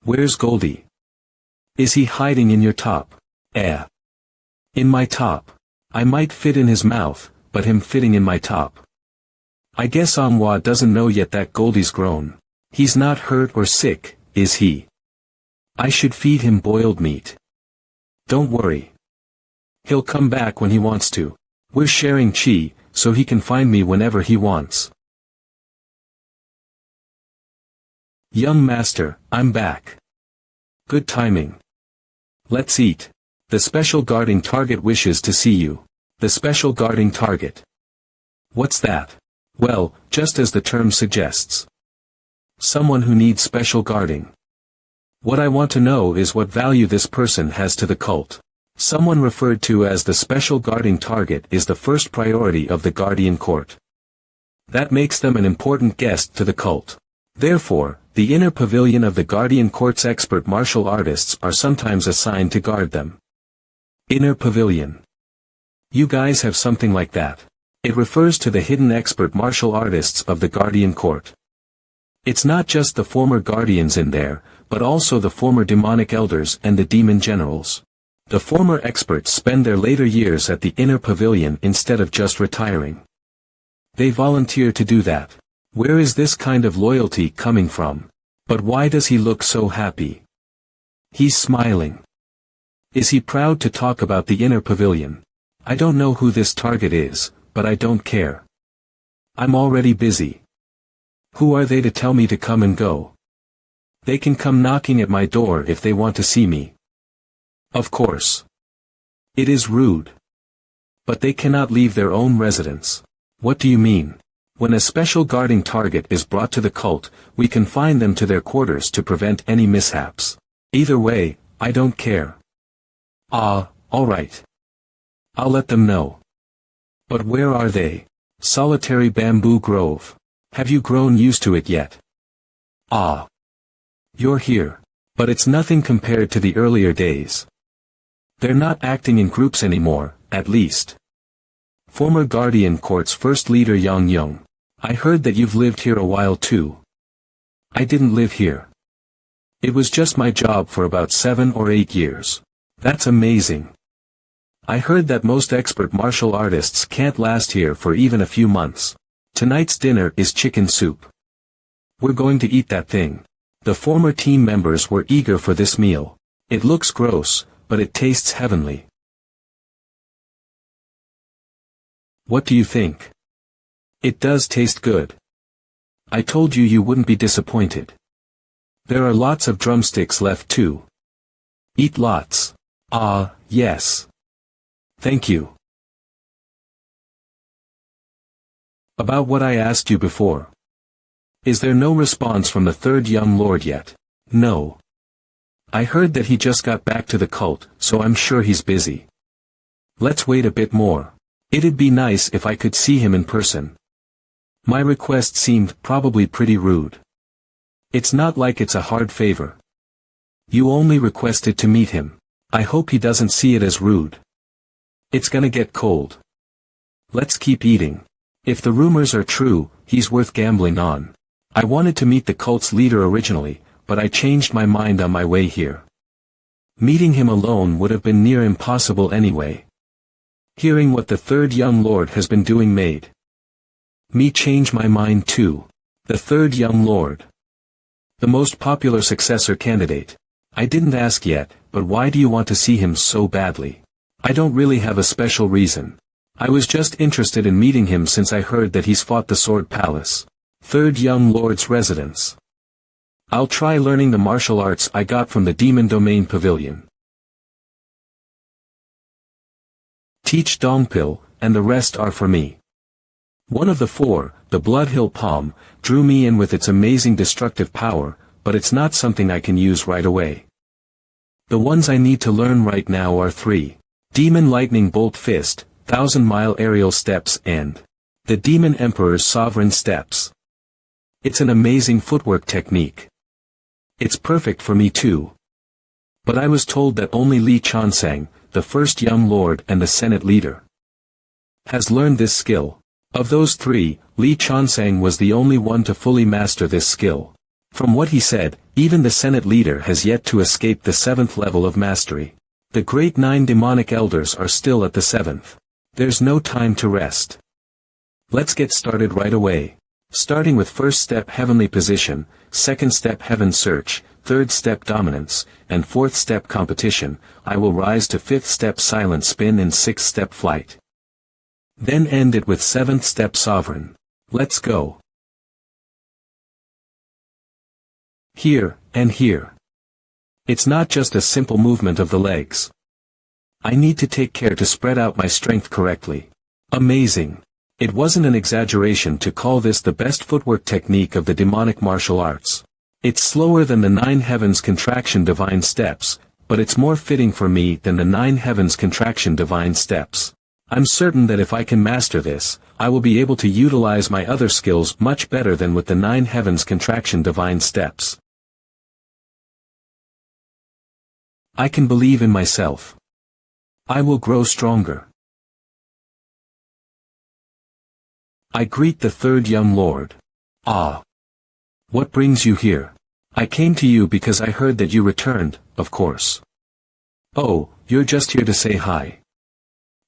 Where's Goldie? Is he hiding in your top? In my top. I might fit in his mouth, but him fitting in my top. I guess MANHWA doesn't know yet that Goldie's grown. He's not hurt or sick, is he? I should feed him boiled meat. Don't worry. He'll come back when he wants to. We're sharing qi, so he can find me whenever he wants. Young master, I'm back. Good timing. Let's eat. The special guarding target wishes to see you. The special guarding target. What's that? Well, just as the term suggests. Someone who needs special guarding. What I want to know is what value this person has to the cult. Someone referred to as the special guarding target is the first priority of the guardian court. That makes them an important guest to the cult. Therefore, the inner pavilion of the guardian court's expert martial artists are sometimes assigned to guard them. Inner pavilion. You guys have something like that. It refers to the hidden expert martial artists of the guardian court. It's not just the former guardians in there, but also the former demonic elders and the demon generals. The former experts spend their later years at the inner pavilion instead of just retiring. They volunteer to do that. Where is this kind of loyalty coming from? But why does he look so happy? He's smiling. Is he proud to talk about the inner pavilion? I don't know who this target is, but I don't care. I'm already busy. Who are they to tell me to come and go? They can come knocking at my door if they want to see me. Of course. It is rude. But they cannot leave their own residence. What do you mean? When a special guarding target is brought to the cult, we confine them to their quarters to prevent any mishaps. Either way, I don't care. Ah, alright. I'll let them know. But where are they? Solitary bamboo grove. Have you grown used to it yet? Ah. You're here. But it's nothing compared to the earlier days. They're not acting in groups anymore, at least. Former Guardian Court's first leader Yang Young. I heard that you've lived here a while too. I didn't live here. It was just my job for about 7 or 8 years. That's amazing. I heard that most expert martial artists can't last here for even a few months. Tonight's dinner is chicken soup. We're going to eat that thing. The former team members were eager for this meal. It looks gross, but it tastes heavenly. What do you think? It does taste good. I told you you wouldn't be disappointed. There are lots of drumsticks left too. Eat lots. Ah, yes. Thank you. About what I asked you before. Is there no response from the third young lord yet? No. I heard that he just got back to the cult, so I'm sure he's busy. Let's wait a bit more. It'd be nice if I could see him in person. My request seemed probably pretty rude. It's not like it's a hard favor. You only requested to meet him. I hope he doesn't see it as rude. It's gonna get cold. Let's keep eating. If the rumors are true, he's worth gambling on. I wanted to meet the cult's leader originally, but I changed my mind on my way here. Meeting him alone would have been near impossible anyway. Hearing what the third young lord has been doing made me change my mind too. The third young lord. The most popular successor candidate. I didn't ask yet, but why do you want to see him so badly? I don't really have a special reason. I was just interested in meeting him since I heard that he's fought the Sword Palace. Third young lord's residence. I'll try learning the martial arts I got from the Demon Domain Pavilion. Teach Dongpil, and the rest are for me. One of the 4, the Blood Hill Palm, drew me in with its amazing destructive power, but it's not something I can use right away. The ones I need to learn right now are 3. Demon Lightning Bolt Fist, 1000-mile aerial steps and the Demon Emperor's Sovereign Steps. It's an amazing footwork technique. It's perfect for me too. But I was told that only Li Chansang, the first young lord and the Senate leader, has learned this skill. Of those 3, Li Chansang was the only one to fully master this skill. From what he said, even the Senate leader has yet to escape the 7th level of mastery. The great 9 demonic elders are still at the 7th. There's no time to rest. Let's get started right away. Starting with first step heavenly position, second step heaven search, third step dominance, and fourth step competition, I will rise to fifth step silent spin and sixth step flight. Then end it with 7th step sovereign. Let's go. Here, and here. It's not just a simple movement of the legs. I need to take care to spread out my strength correctly. Amazing. It wasn't an exaggeration to call this the best footwork technique of the demonic martial arts. It's slower than the 9 heavens contraction divine steps, but it's more fitting for me than the 9 heavens contraction divine steps. I'm certain that if I can master this, I will be able to utilize my other skills much better than with the 9 heavens contraction divine steps. I can believe in myself. I will grow stronger. I greet the third young lord. Ah. What brings you here? I came to you because I heard that you returned, of course. Oh, you're just here to say hi.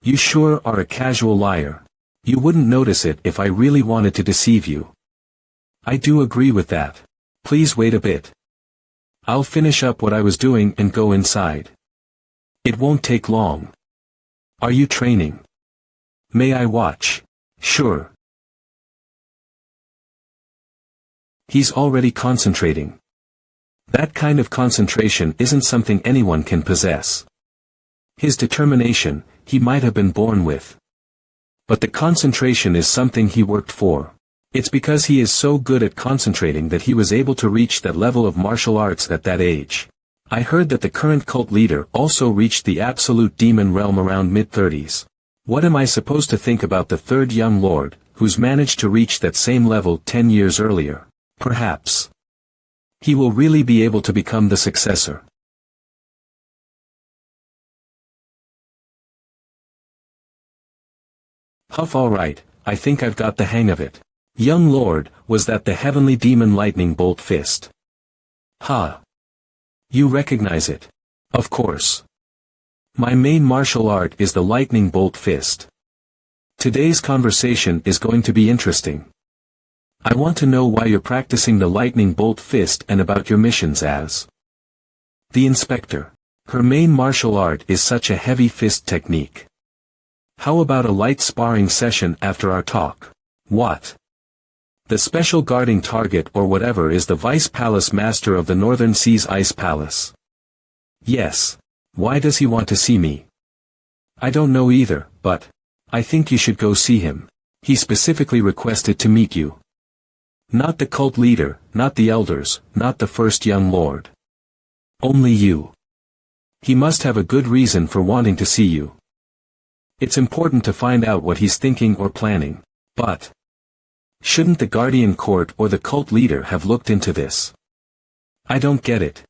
You sure are a casual liar. You wouldn't notice it if I really wanted to deceive you. I do agree with that. Please wait a bit. I'll finish up what I was doing and go inside. It won't take long. Are you training? May I watch? Sure. He's already concentrating. That kind of concentration isn't something anyone can possess. His determination, he might have been born with. But the concentration is something he worked for. It's because he is so good at concentrating that he was able to reach that level of martial arts at that age. I heard that the current cult leader also reached the absolute demon realm around mid-30s. What am I supposed to think about the third young lord, who's managed to reach that same level 10 years earlier? Perhaps he will really be able to become the successor. Huff, all right, I think I've got the hang of it. Young lord, was that the heavenly demon lightning bolt fist? Ha! You recognize it? Of course. My main martial art is the lightning bolt fist. Today's conversation is going to be interesting. I want to know why you're practicing the lightning bolt fist and about your missions as the inspector. Her main martial art is such a heavy fist technique. How about a light sparring session after our talk? What? The special guarding target or whatever is the Vice Palace Master of the Northern Seas Ice Palace. Yes. Why does he want to see me? I don't know either, but I think you should go see him. He specifically requested to meet you. Not the cult leader, not the elders, not the first young lord. Only you. He must have a good reason for wanting to see you. It's important to find out what he's thinking or planning, but shouldn't the Guardian Court or the cult leader have looked into this? I don't get it.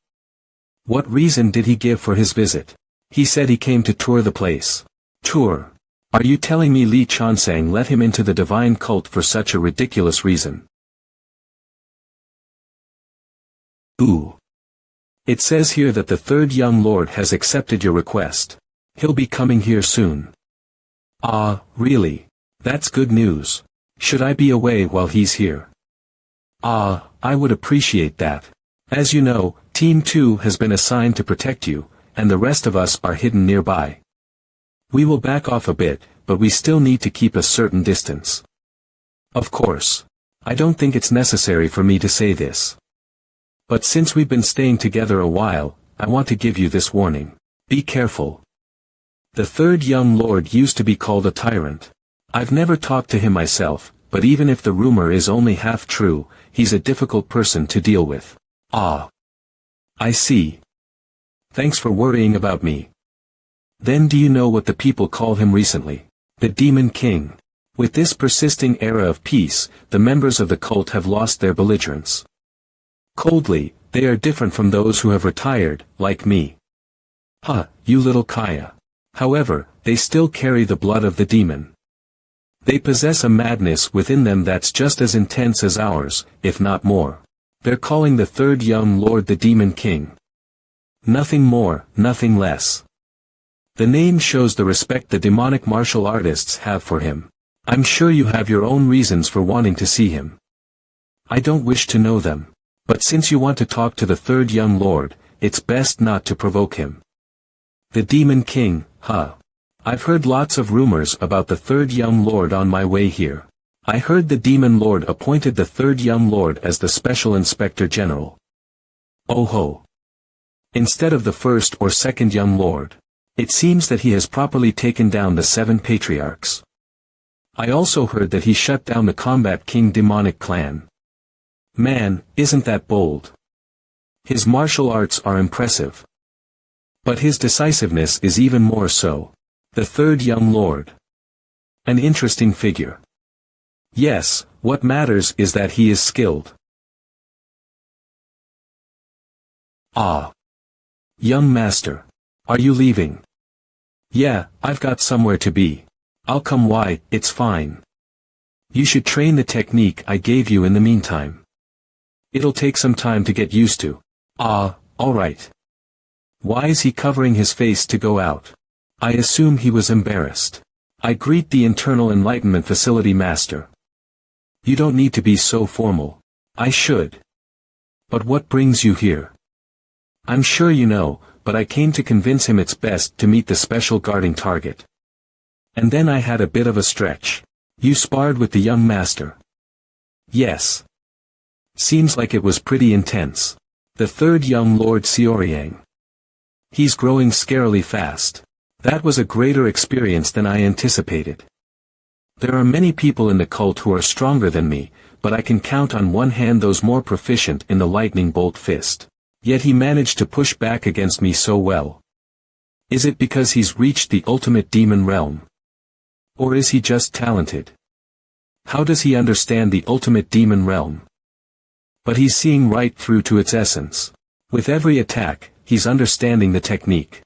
What reason did he give for his visit? He said he came to tour the place. Tour? Are you telling me Li Chansang let him into the divine cult for such a ridiculous reason? Ooh. It says here that the third young lord has accepted your request. He'll be coming here soon. Ah, really? That's good news. Should I be away while he's here? Ah, I would appreciate that. As you know, Team 2 has been assigned to protect you, and the rest of us are hidden nearby. We will back off a bit, but we still need to keep a certain distance. Of course. I don't think it's necessary for me to say this. But since we've been staying together a while, I want to give you this warning. Be careful. The third young lord used to be called a tyrant. I've never talked to him myself, but even if the rumor is only half true, he's a difficult person to deal with. Ah. I see. Thanks for worrying about me. Then do you know what the people call him recently? The Demon King. With this persisting era of peace, the members of the cult have lost their belligerence. Coldly, they are different from those who have retired, like me. Huh, you little Kaya. However, they still carry the blood of the demon. They possess a madness within them that's just as intense as ours, if not more. They're calling the third young lord the Demon King. Nothing more, nothing less. The name shows the respect the demonic martial artists have for him. I'm sure you have your own reasons for wanting to see him. I don't wish to know them. But since you want to talk to the third young lord, it's best not to provoke him. The Demon King, huh? I've heard lots of rumors about the third young lord on my way here. I heard the Demon Lord appointed the third young lord as the Special Inspector General. Oh ho! Instead of the first or second young lord. It seems that he has properly taken down the 7 patriarchs. I also heard that he shut down the Combat King demonic clan. Man, isn't that bold? His martial arts are impressive. But his decisiveness is even more so. The third young lord. An interesting figure. Yes, what matters is that he is skilled. Ah. Young master. Are you leaving? Yeah, I've got somewhere to be. I'll come. Why, it's fine. You should train the technique I gave you in the meantime. It'll take some time to get used to. Ah, alright. Why is he covering his face to go out? I assume he was embarrassed. I greet the Internal Enlightenment Facility Master. You don't need to be so formal. I should. But what brings you here? I'm sure you know, but I came to convince him it's best to meet the special guarding target. And then I had a bit of a stretch. You sparred with the young master. Yes. Seems like it was pretty intense. The third young Lord Xiaoyang. He's growing scarily fast. That was a greater experience than I anticipated. There are many people in the cult who are stronger than me, but I can count on one hand those more proficient in the lightning bolt fist. Yet he managed to push back against me so well. Is it because he's reached the ultimate demon realm? Or is he just talented? How does he understand the ultimate demon realm? But he's seeing right through to its essence. With every attack, he's understanding the technique.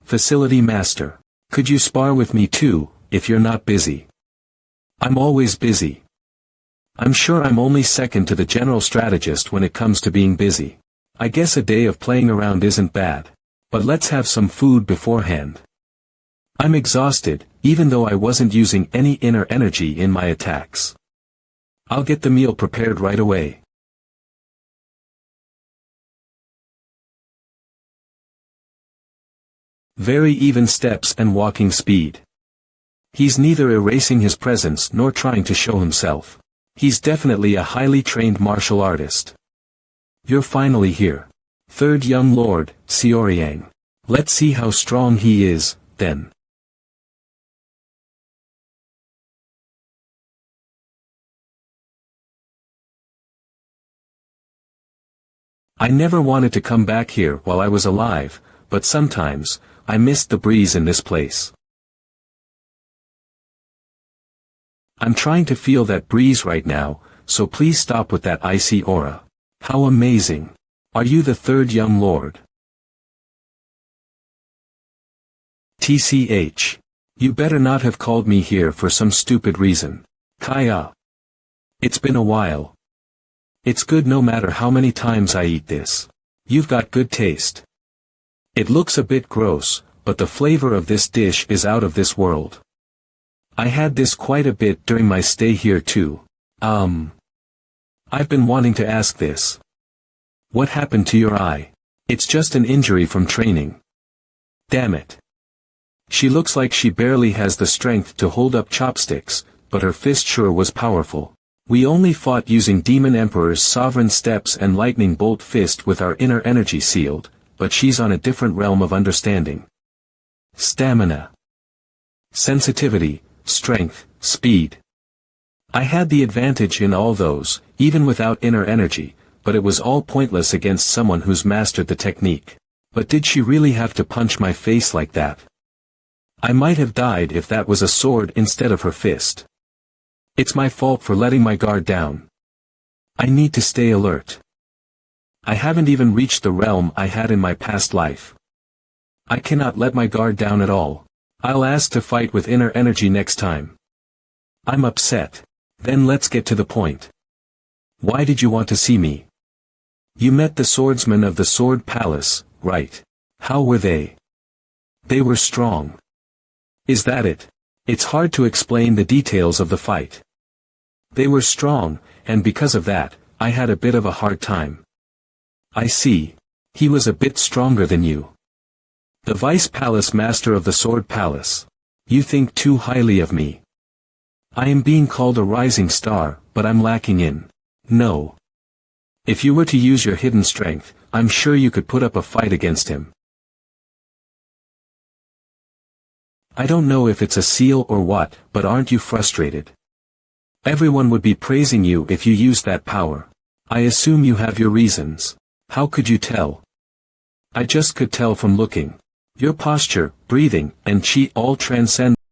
Facility Master. Could you spar with me too, if you're not busy? I'm always busy. I'm sure I'm only second to the general strategist when it comes to being busy. I guess a day of playing around isn't bad. But let's have some food beforehand. I'm exhausted, even though I wasn't using any inner energy in my attacks. I'll get the meal prepared right away. Very even steps and walking speed. He's neither erasing his presence nor trying to show himself. He's definitely a highly trained martial artist. You're finally here. Third young lord, Xiaoyang. Let's see how strong he is, then. I never wanted to come back here while I was alive, but sometimes, I missed the breeze in this place. I'm trying to feel that breeze right now, so please stop with that icy aura. How amazing. Are you the third young lord? TCH. You better not have called me here for some stupid reason. Kaya. It's been a while. It's good no matter how many times I eat this. You've got good taste. It looks a bit gross, but the flavor of this dish is out of this world. I had this quite a bit during my stay here too. I've been wanting to ask this. What happened to your eye? It's just an injury from training. Damn it. She looks like she barely has the strength to hold up chopsticks, but her fist sure was powerful. We only fought using Demon Emperor's Sovereign Steps and Lightning Bolt Fist with our inner energy sealed, but she's on a different realm of understanding. Stamina. Sensitivity, strength, speed. I had the advantage in all those, even without inner energy, but it was all pointless against someone who's mastered the technique. But did she really have to punch my face like that? I might have died if that was a sword instead of her fist. It's my fault for letting my guard down. I need to stay alert. I haven't even reached the realm I had in my past life. I cannot let my guard down at all. I'll ask to fight with inner energy next time. I'm upset. Then let's get to the point. Why did you want to see me? You met the swordsmen of the Sword Palace, right? How were they? They were strong. Is that it? It's hard to explain the details of the fight. They were strong, and because of that, I had a bit of a hard time. I see. He was a bit stronger than you. The Vice Palace Master of the Sword Palace. You think too highly of me. I am being called a rising star, but I'm lacking in. No. If you were to use your hidden strength, I'm sure you could put up a fight against him. I don't know if it's a seal or what, but aren't you frustrated? Everyone would be praising you if you used that power. I assume you have your reasons. How could you tell? I just could tell from looking. Your posture, breathing, and chi all transcend